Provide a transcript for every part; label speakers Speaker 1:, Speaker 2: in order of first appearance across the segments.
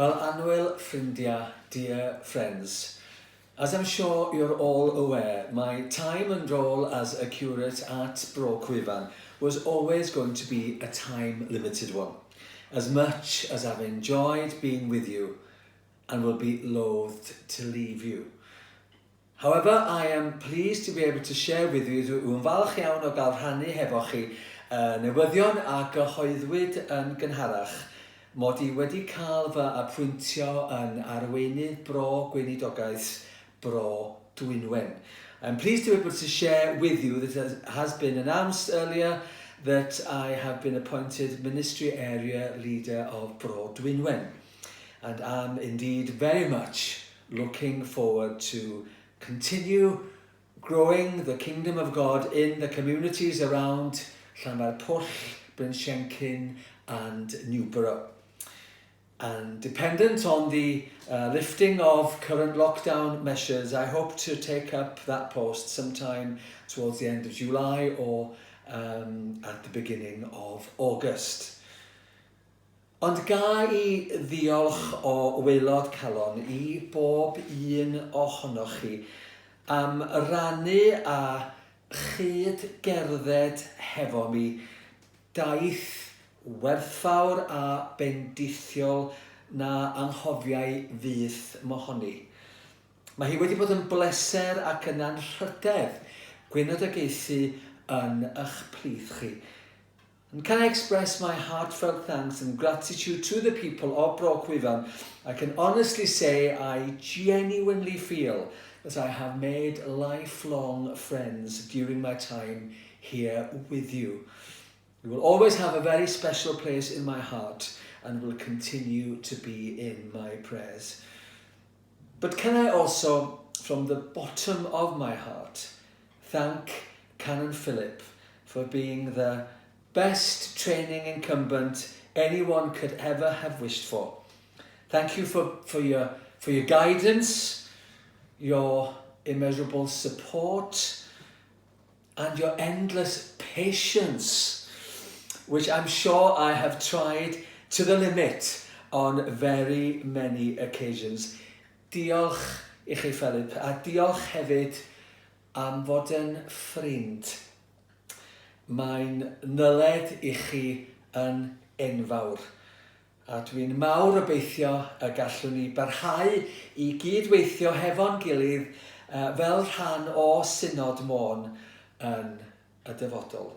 Speaker 1: Well, Anwyl ffrindiau, dear friends, as I'm sure you're all aware, my time and role as a curate at Bro Cwyfan was always going to be a time-limited one, as much as I've enjoyed being with you and will be loath to leave you. However, I am pleased to be able to share with you dwi'n falch iawn o gael rhannu hefo chi newyddion a gyhoeddwyd yn gynharach mod I wedi cael fy apwyntio yn arweinydd Bro Gweinidogaeth Bro Dwynwen. I'm pleased to be able to share with you that it has been announced earlier that I have been appointed Ministry Area Leader of Bro Dwynwen, and I'm indeed very much looking forward to continue growing the kingdom of God in the communities around Llanfairpwll, Bryn Siencyn and Newborough. And dependent on the lifting of current lockdown measures, I hope to take up that post sometime towards the end of July or at the beginning of August. Ond ga I ddiolch o waelod calon I bob un ohonoch chi am rannu a chyd gerdded hefo mi daith werthfawr a bendithiol na anghofiau fydd mohoni. Mae hi wedi bod yn bleser ac yn anrhydedd gweinidogaethu yn eich plith chi. And can I express my heartfelt thanks and gratitude to the people of Bro Cwyfan? I can honestly say I genuinely feel that I have made lifelong friends during my time here with you. You will always have a very special place in my heart and will continue to be in my prayers. But can I also, from the bottom of my heart, thank Canon Philip for being the best training incumbent anyone could ever have wished for. Thank you for your guidance, your immeasurable support, and your endless patience, which I'm sure I have tried to the limit on very many occasions. Diolch I chi, Philip, a diolch hefyd am fod yn ffrind. Mae'n nyled I chi yn enfawr, a dwi'n mawr obeithio y gallwn ni barhau I gydweithio hefo'n gilydd fel rhan o Synod Môn yn y dyfodol.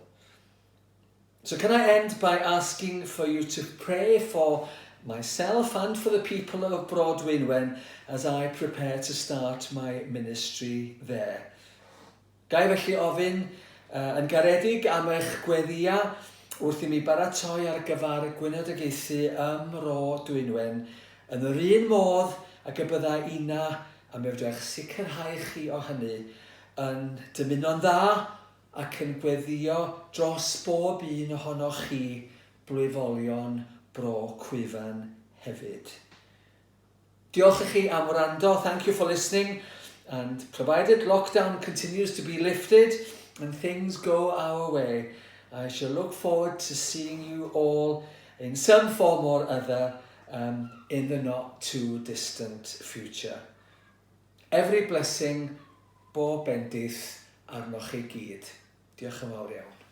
Speaker 1: So can I end by asking for you to pray for myself and for the people of Bro Dwynwen as I prepare to start my ministry there. Gai felly ofyn yn garedig am eich gweddia wrth I mi baratoi ar gyfer y gweinidogaethu ym Mro Dwynwen yn yr un modd ac y bydda una a mi fydwch sicrhau chi o hynny yn dymuno'n dda ac yn gweddio dros bob un ohonoch chi blwyfolion Bro Cwyfan hefyd. Diolch I chi am wrando. Thank you for listening, and provided lockdown continues to be lifted and things go our way, I shall look forward to seeing you all in some form or other in the not too distant future. Every blessing, bob bendith arnoch chi gyd. Diolch yn fawr iawn.